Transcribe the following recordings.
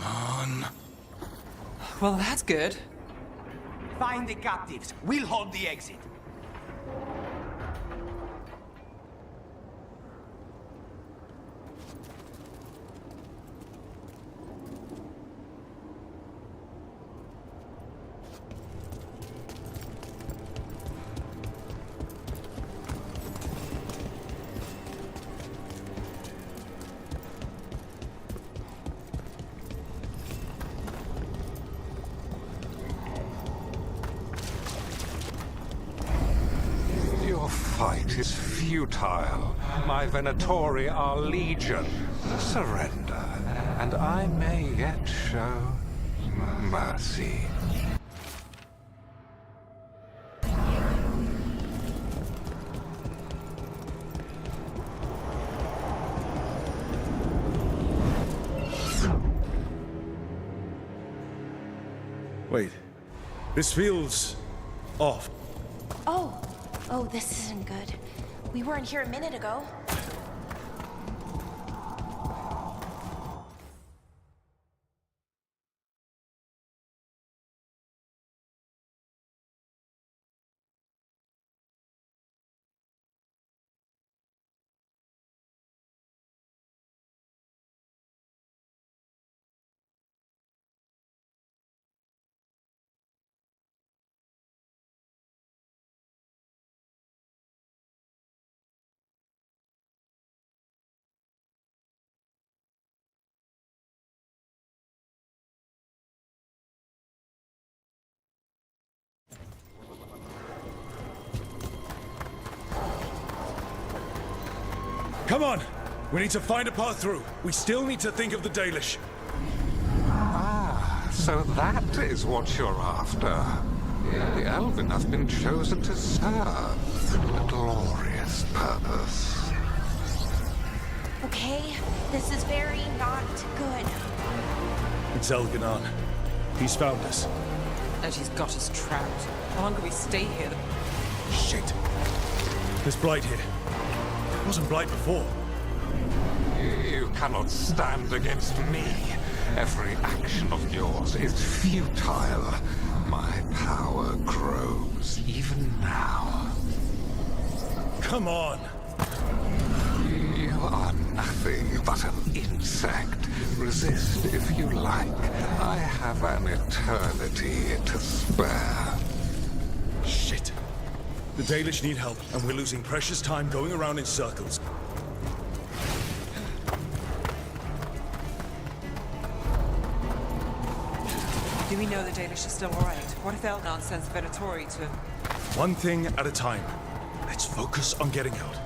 Come on. Well, that's good. Find the captives. We'll hold the exit. Your fight is futile. My Venatori are legion. Surrender, and I may yet show mercy. Wait. This feels off. Oh, this isn't good. We weren't here a minute ago. Come on! We need to find a path through. We still need to think of the Dalish. Ah, so that is what you're after. The Elven have been chosen to serve a glorious purpose. Okay, this is very not good. It's Elganon. He's found us. And she's got us trapped. How long can we stay here? Shit. There's Blight here. It wasn't Blight before. You cannot stand against me. Every action of yours is futile. My power grows even now. Come on! You are nothing but an insect. Resist if you like. I have an eternity to spare. Shit. The Dalish need help, and we're losing precious time going around in circles. Do we know the Dalish are still alright? What if Elgon sends Venatori to... One thing at a time. Let's focus on getting out.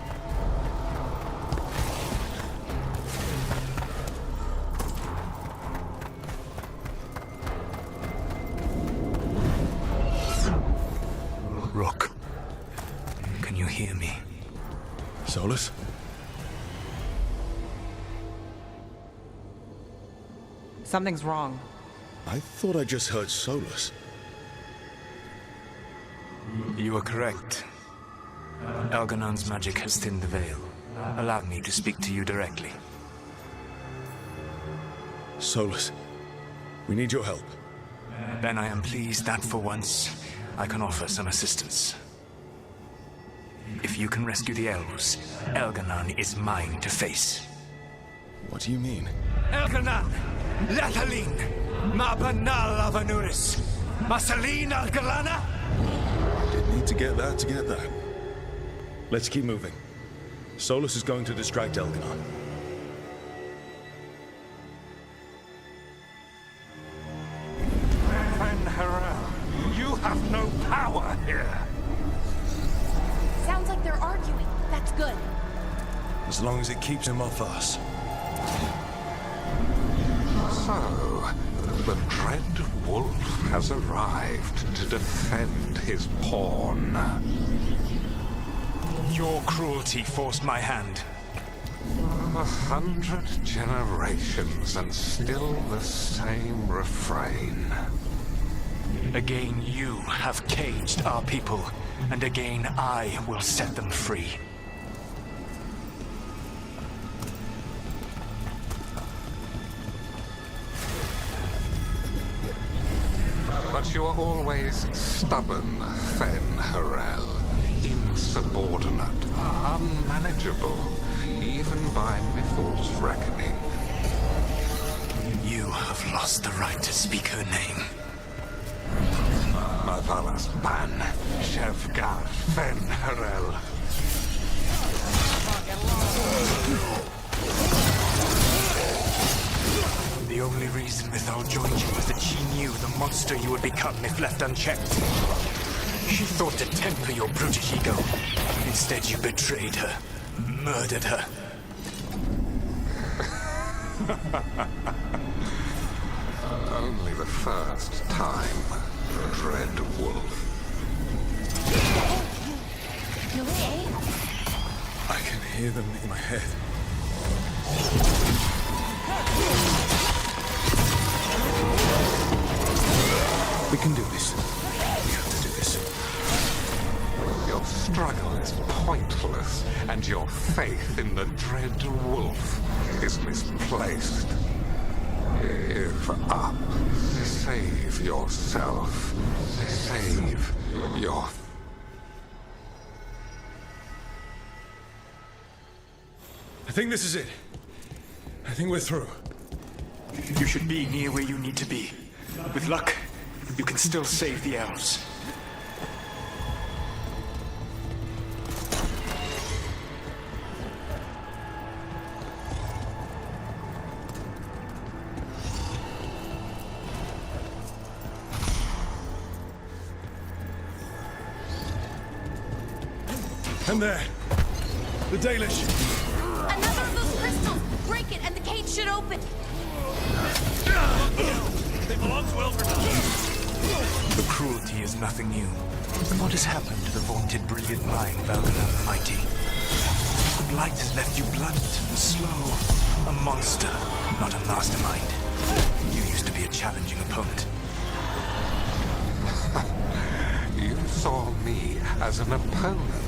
Rook, can you hear me? Solus? Something's wrong. I thought I just heard Solus. You are correct. Elganon's magic has thinned the veil. Allow me to speak to you directly. Solus, we need your help. Then I am pleased that for once, I can offer some assistance. If you can rescue the elves, Elganon is mine to face. What do you mean? Elganon! Latalin! Ma banal avanuris! Masalin Algalana! Didn't need to get that. Let's keep moving. Solus is going to distract Elganon. Van Harel, you have no power here. Sounds like they're arguing. That's good. As long as it keeps him off us. So, the dread wolf has arrived to defend his pawn. Your cruelty forced my hand. 100 generations and still the same refrain. Again you have caged our people, and again I will set them free. But you are always stubborn, Fen Harel. Insubordinate, unmanageable, even by Mythal's reckoning. You have lost the right to speak her name. Mavalas Ban, Shevgar Fen Harel. The only reason Mythal joined you was that she knew the monster you would become if left unchecked. She thought to temper your brutish ego. Instead, you betrayed her, murdered her. Only the first time, Dread Wolf. You okay? I can hear them in my head. We can do this. We have to do this. Your struggle is pointless, and your faith in the Dread Wolf is misplaced. Give up. Save yourself. Save your... I think this is it. I think we're through. You should be near where you need to be. With luck, you can still save the elves. And there. The Dalish. Another of those crystals! Break it and the cage should open! They belong to Veilguard. The cruelty is nothing new. What has happened to the vaunted brilliant mind, Veilguard the Mighty? The blight has left you blunt and slow. A monster, not a mastermind. You used to be a challenging opponent. You saw me as an opponent.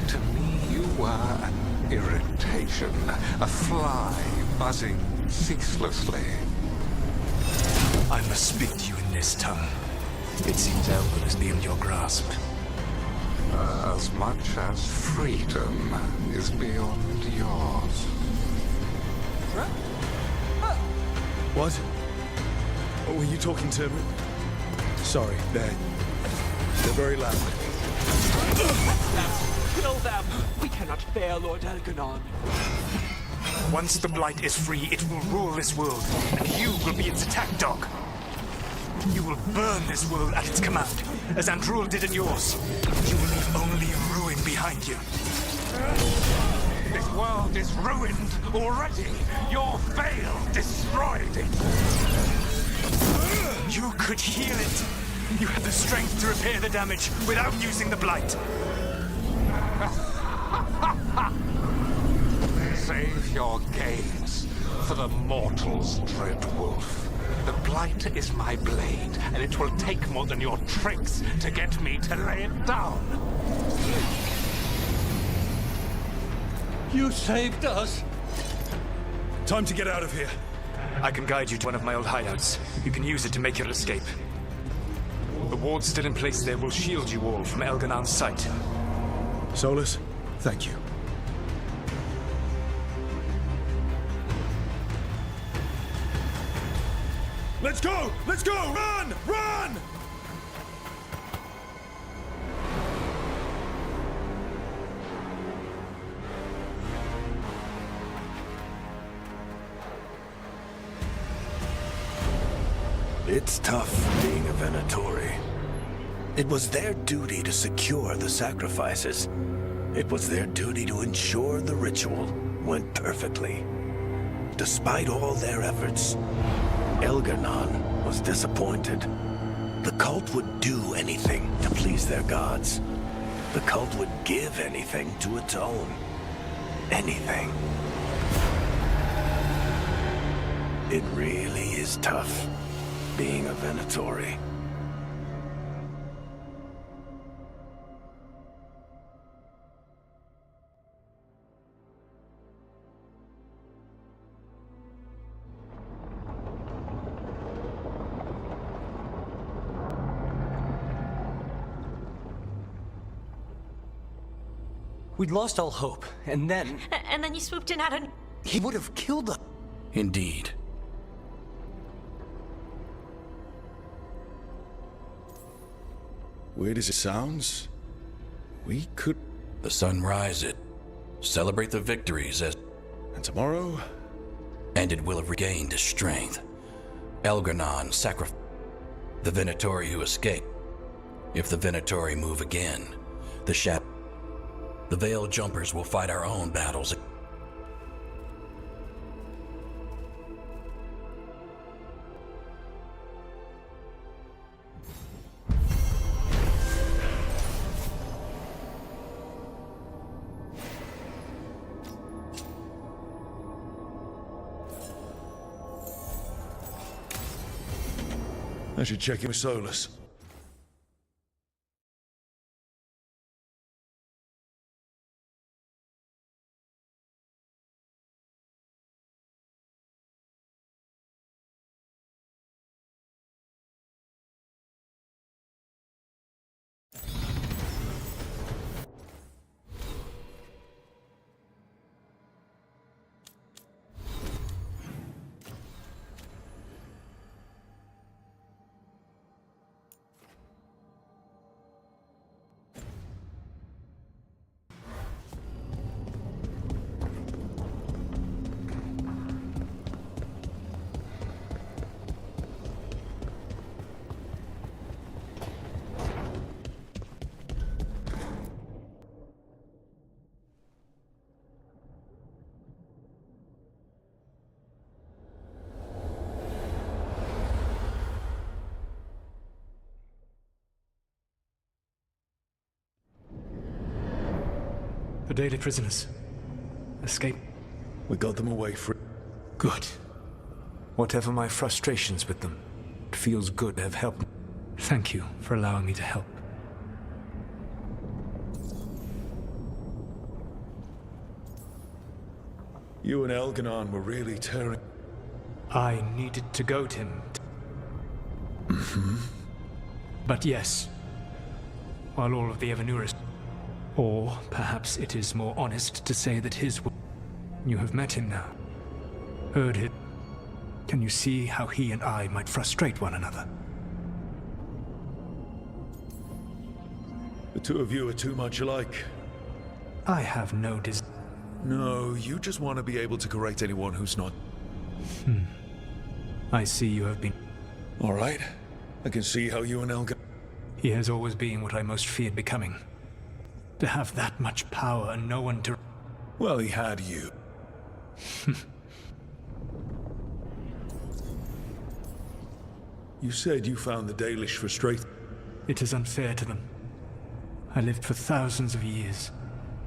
To me, you were an irritation, a fly buzzing ceaselessly. I must speak to you in this tongue. It seems Elwood is beyond your grasp. As much as freedom is beyond yours. What? Were you talking to... Sorry, they're very loud. Kill them! We cannot fail Lord Elganon. Once the blight is free, it will rule this world, and you will be its attack dog. You will burn this world at its command, as Andrul did in yours. You will leave only ruin behind you. This world is ruined already. Your veil destroyed it. You could heal it. You have the strength to repair the damage without using the blight. Save your games for the mortals, Dread Wolf. The blight is my blade, and it will take more than your tricks to get me to lay it down. You saved us! Time to get out of here. I can guide you to one of my old hideouts. You can use it to make your escape. The wards still in place there will shield you all from Elganon's sight. Solus, thank you. Let's go! Let's go! Run! Run! It's tough being a Venatori. It was their duty to secure the sacrifices. It was their duty to ensure the ritual went perfectly. Despite all their efforts, Elganon was disappointed. The cult would do anything to please their gods. The cult would give anything to atone. Anything. It really is tough being a Venatori. We'd lost all hope, and then... And then you swooped in out of... He would have killed us. Indeed. Weird as it sounds, we could... The sun rises. Celebrate the victories as... And tomorrow? And it will have regained its strength. Elgarnon sacrificed the Venatori who escaped. If the Venatori move again, the Veil Jumpers will fight our own battles. I should check in with Solus. The daily prisoners. Escape. We got them away free. Good. Whatever my frustrations with them, it feels good to have helped. Thank you for allowing me to help. You and Elgarnon were really tearing... I needed to goad him. But yes, while all of the Evanuris... Or perhaps it is more honest to say that his... You have met him now. Heard it. Can you see how he and I might frustrate one another? The two of you are too much alike. I have no desire. No, you just want to be able to correct anyone who's not... I see you have been... All right. I can see how you and Elgarnon... He has always been what I most feared becoming. To have that much power and no one to... Well, he had you. You said you found the Dalish frustrating. It is unfair to them. I lived for thousands of years.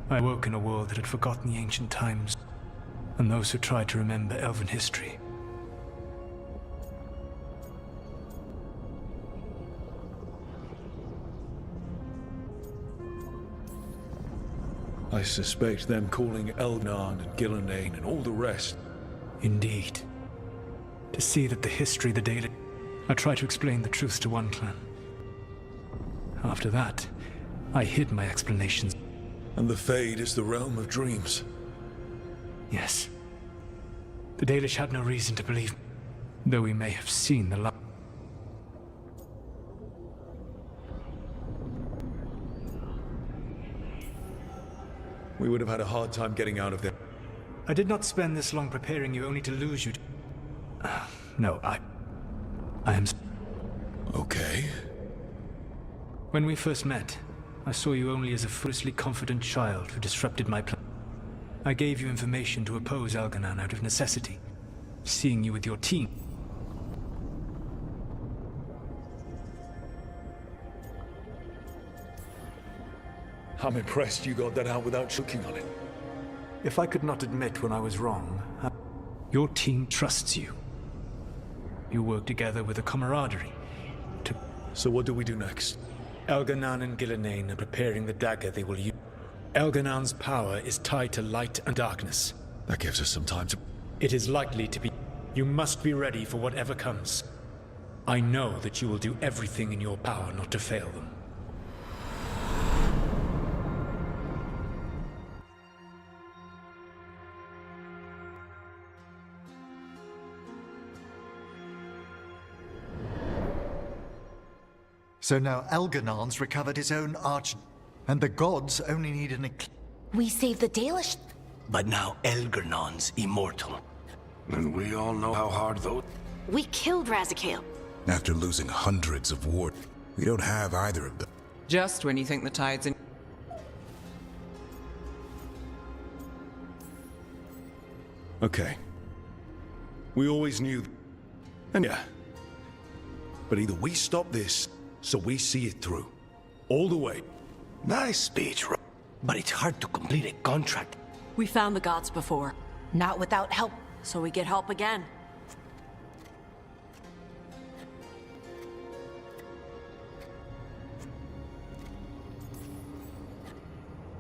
I woke in a world that had forgotten the ancient times, and those who tried to remember elven history. I suspect them calling Elgarnon and Gillenane and all the rest. Indeed. To see that the history the Daily... I tried to explain the truth to one clan. After that, I hid my explanations. And the Fade is the realm of dreams. Yes. The Dalish had no reason to believe, though we may have seen the light. We would have had a hard time getting out of there. I did not spend this long preparing you only to lose you. No, I am... Okay. When we first met, I saw you only as a foolishly confident child who disrupted my plan. I gave you information to oppose Elgarnon out of necessity, seeing you with your team. I'm impressed you got that out without choking on it. If I could not admit when I was wrong, your team trusts you. You work together with a camaraderie to... So what do we do next? Elgarnon and Gillenane are preparing the dagger they will use. Elgarnon's power is tied to light and darkness. That gives us some time to... It is likely to be... You must be ready for whatever comes. I know that you will do everything in your power not to fail them. So now Algernon's recovered his own and the gods only need an We saved the Dalish. But now Algernon's immortal. And we all know how hard those... We killed Razikale. After losing hundreds of ward, we don't have either of them. Just when you think the tide's in. Okay. We always knew... And yeah. But either we stop this, so we see it through. All the way. Nice speech, but it's hard to complete a contract. We found the gods before. Not without help. So we get help again.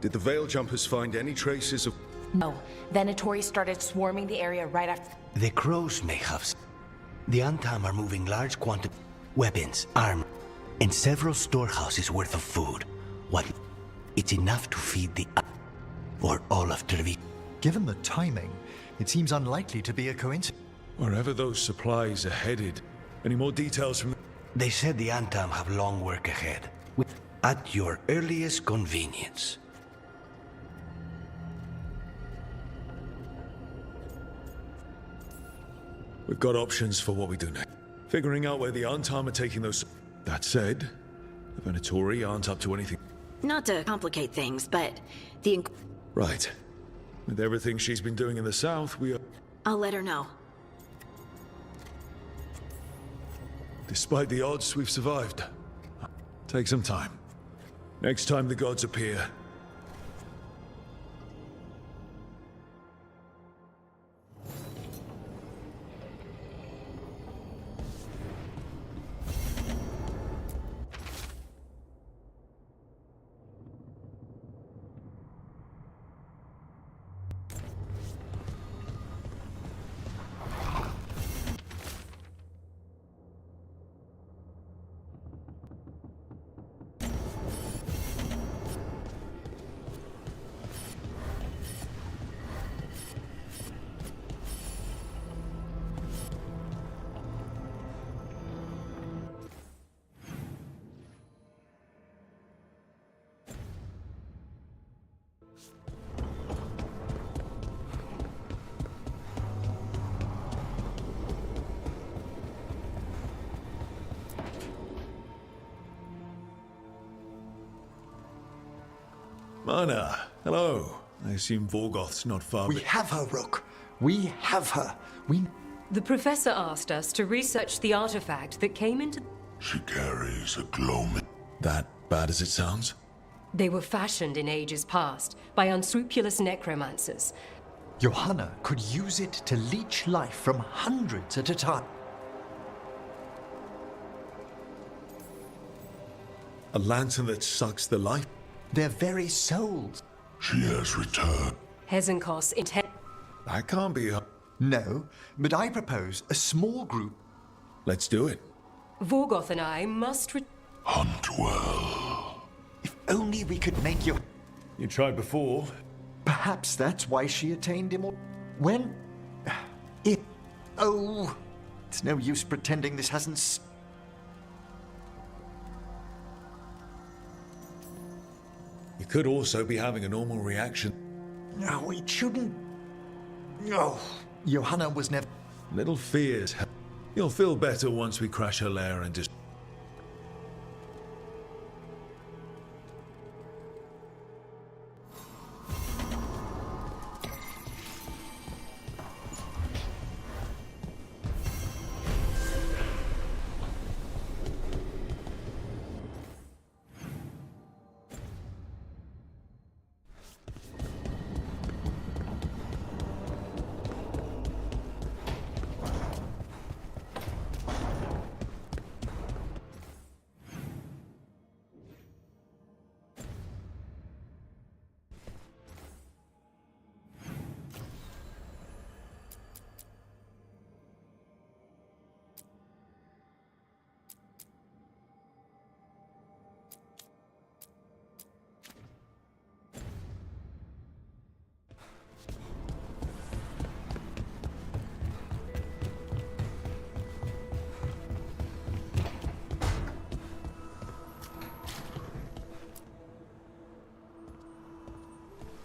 Did the Veil Jumpers find any traces of... No. Venatori started swarming the area right after... The crows may have... The Antam are moving large quantities weapons, armor, and several storehouses worth of food. What? It's enough to feed the... or all of Trevi. Given the timing, it seems unlikely to be a coincidence. Wherever those supplies are headed. Any more details from... They said the Antam have long work ahead. At your earliest convenience. We've got options for what we do next. Figuring out where the Antam are taking those... That said, the Venatori aren't up to anything. Not to complicate things, but the... Right. With everything she's been doing in the south, we are... I'll let her know. Despite the odds, we've survived. Take some time. Next time the gods appear... Mana, hello. I assume Vorgoth's not far... We have her, Rook. We have her. The professor asked us to research the artifact that came into... She carries a gloaming... That bad as it sounds? They were fashioned in ages past by unscrupulous necromancers. Johanna could use it to leech life from hundreds at a time. A lantern that sucks the life? Their very souls. She has returned. Hezenkos intent... That can't be her. No, but I propose a small group. Let's do it. Vorgoth and I must... Hunt well. If only we could make you... You tried before. Perhaps that's why she attained immortality. When... Oh... It's no use pretending this hasn't... You could also be having a normal reaction. No, it shouldn't... No. Johanna was never... Little fears. You'll feel better once we crash her lair and just...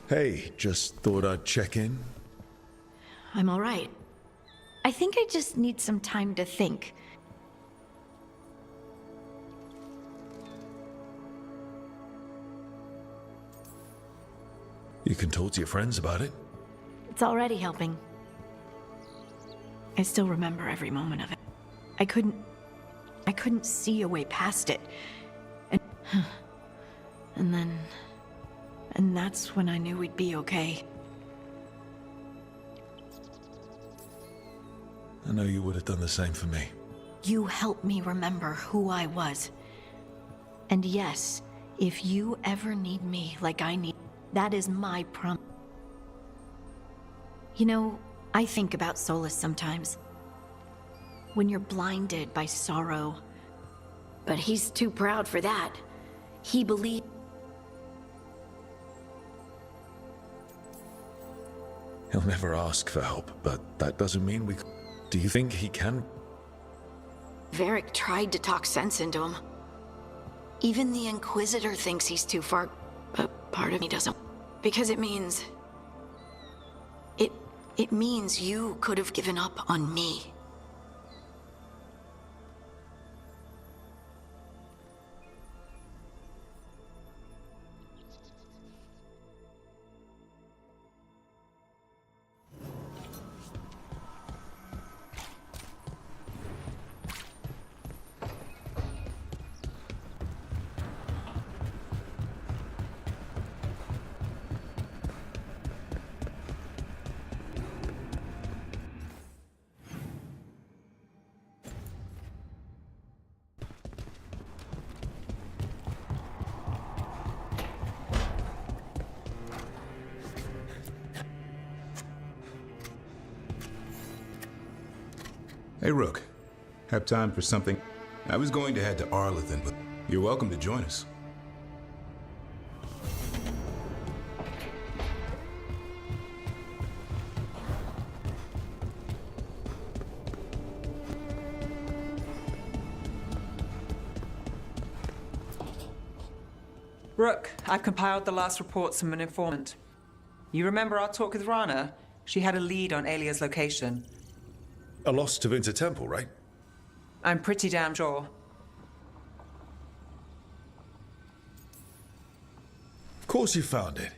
Hey, just thought I'd check in. I'm all right. I think I just need some time to think. You can talk to your friends about it. It's already helping. I still remember every moment of it. I couldn't see a way past it. And that's when I knew we'd be okay. I know you would have done the same for me. You helped me remember who I was. And yes, if you ever need me like I need, that is my promise. You know, I think about Solus sometimes. When you're blinded by sorrow. But he's too proud for that. He believes. He'll never ask for help, but that doesn't mean we... Do you think he can? Varric tried to talk sense into him. Even the Inquisitor thinks he's too far, but part of me doesn't. Because it means... It means you could have given up on me. Hey, Rook. Have time for something? I was going to head to Arlington, but you're welcome to join us. Rook, I've compiled the last reports from an informant. You remember our talk with Rana? She had a lead on Alia's location. A lost to Winter Temple, right? I'm pretty damn sure. Of course you found it.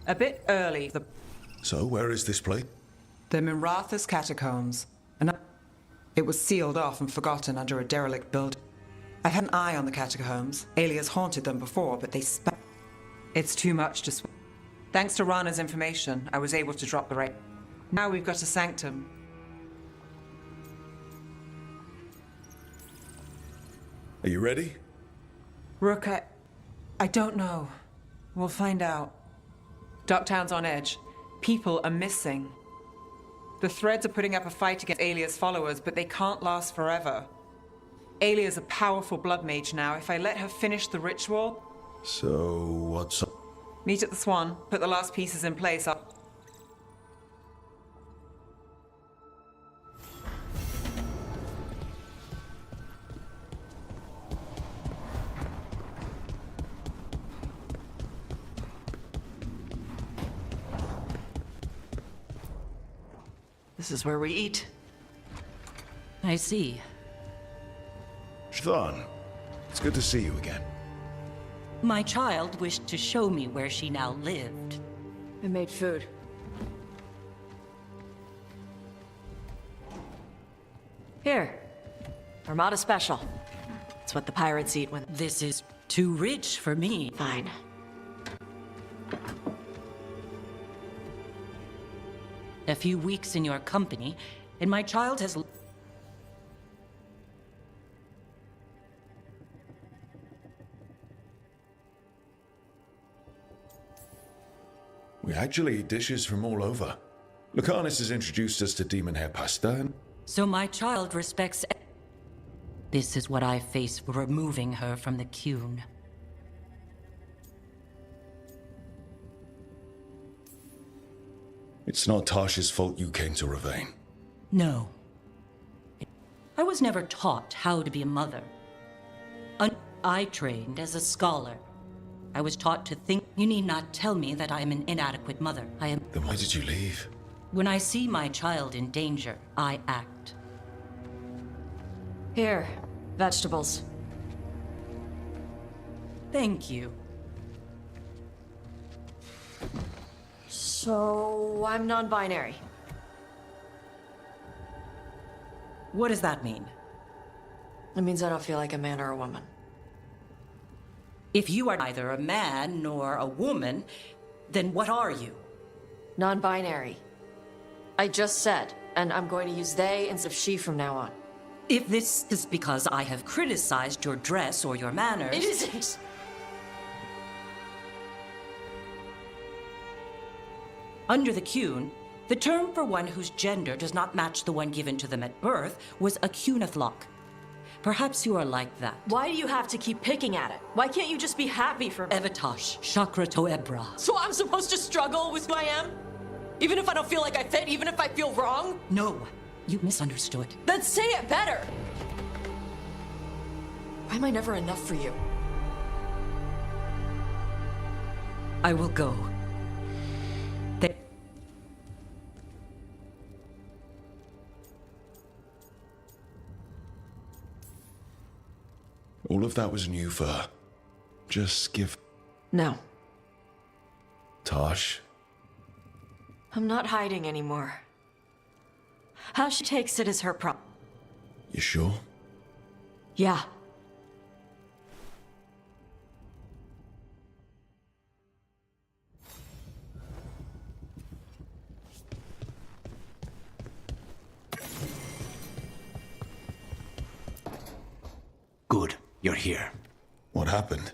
A bit early. So, where is this place? The Miratha's catacombs. It was sealed off and forgotten under a derelict building. I've had an eye on the catacombs. Alias haunted them before, but they It's too much to Thanks to Rana's information, I was able to drop the right. Now we've got a sanctum. Are you ready? Rook, I don't know. We'll find out. Docktown's on edge. People are missing. The Threads are putting up a fight against Alia's followers, but they can't last forever. Alia's a powerful blood mage now. If I let her finish the ritual... So, what's up? Meet at the Swan. Put the last pieces in place. This is where we eat. I see. Shvan, it's good to see you again. My child wished to show me where she now lived. I made food. Here. Armada Special. It's what the pirates eat when... This is too rich for me. Fine. A few weeks in your company, and my child has... We actually eat dishes from all over. Lucanus has introduced us to demon hair pasta and... So my child respects... This is what I face for removing her from the Qun. It's not Tasha's fault you came to Ravane. No. I was never taught how to be a mother. I trained as a scholar. I was taught to think. You need not tell me that I am an inadequate mother. I am. Then why did you leave? When I see my child in danger, I act. Here, vegetables. Thank you. So, I'm non-binary. What does that mean? It means I don't feel like a man or a woman. If you are neither a man nor a woman, then what are you? Non-binary. I just said, and I'm going to use they instead of she from now on. If this is because I have criticized your dress or your manners... It isn't! Under the Cune, the term for one whose gender does not match the one given to them at birth was a cunithlock. Perhaps you are like that. Why do you have to keep picking at it? Why can't you just be happy for me? Evitash, Chakra Toebra. So I'm supposed to struggle with who I am? Even if I don't feel like I fit, even if I feel wrong? No, you misunderstood. Then say it better! Why am I never enough for you? I will go. All of that was new for her. Just give... No. Tosh. I'm not hiding anymore. How she takes it is her problem. You sure? Yeah. Good, you're here. What happened?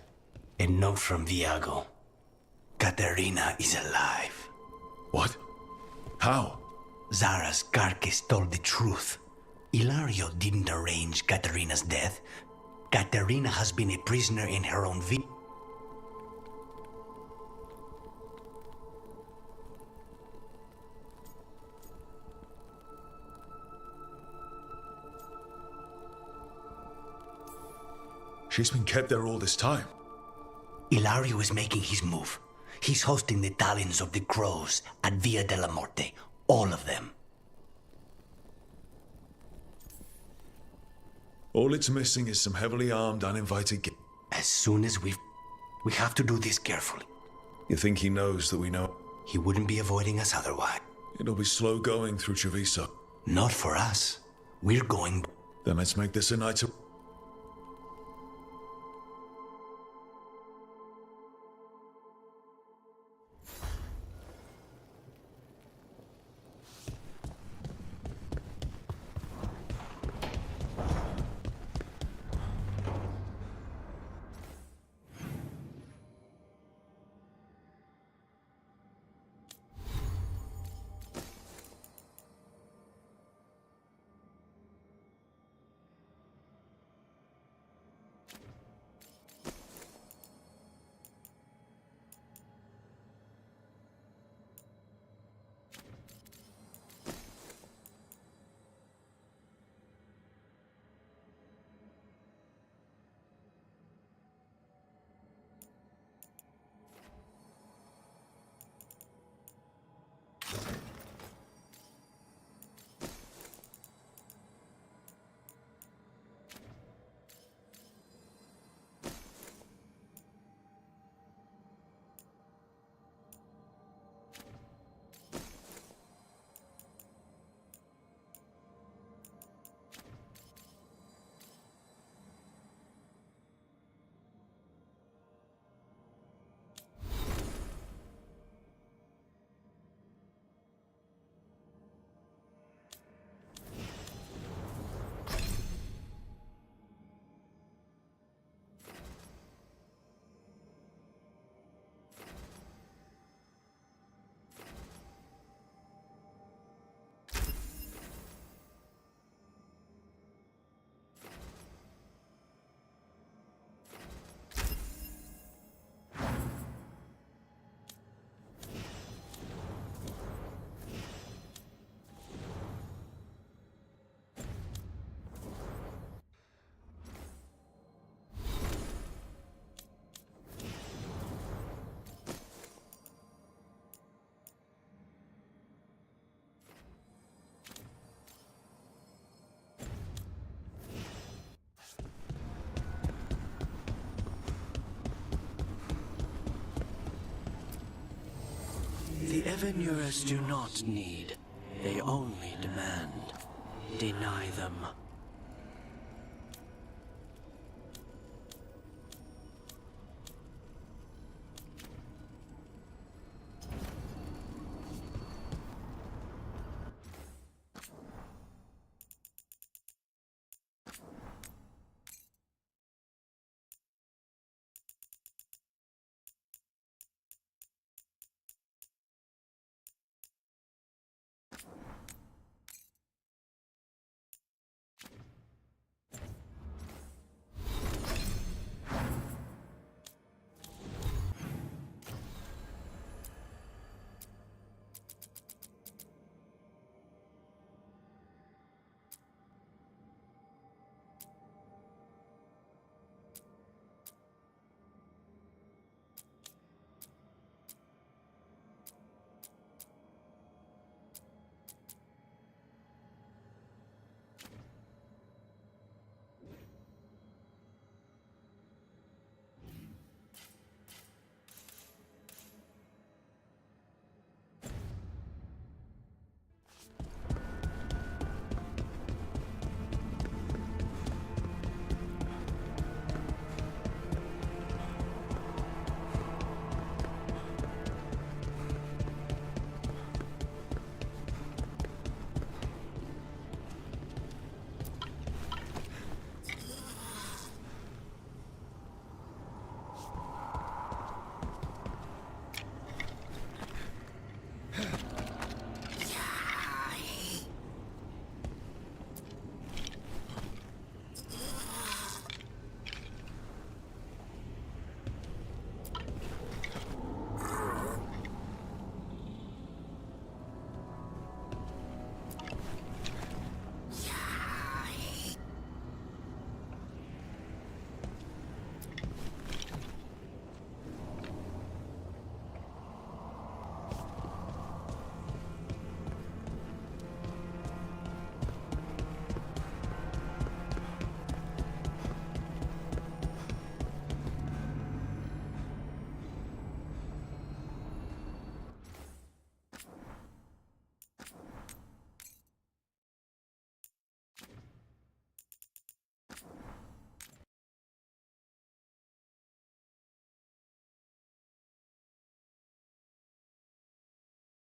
A note from Viago. Katerina is alive. What? How? Zara's carcass told the truth. Ilario didn't arrange Katerina's death. Katerina has been a prisoner in her own She's been kept there all this time. Ilario is making his move. He's hosting the talons of the crows at Via della Morte. All of them. All it's missing is some heavily armed, uninvited guests. As soon as we have to do this carefully. You think he knows that we know? He wouldn't be avoiding us otherwise. It'll be slow going through Treviso. Not for us. We're going... Then let's make this a night of... Evanurers do not need. They only demand. Deny them.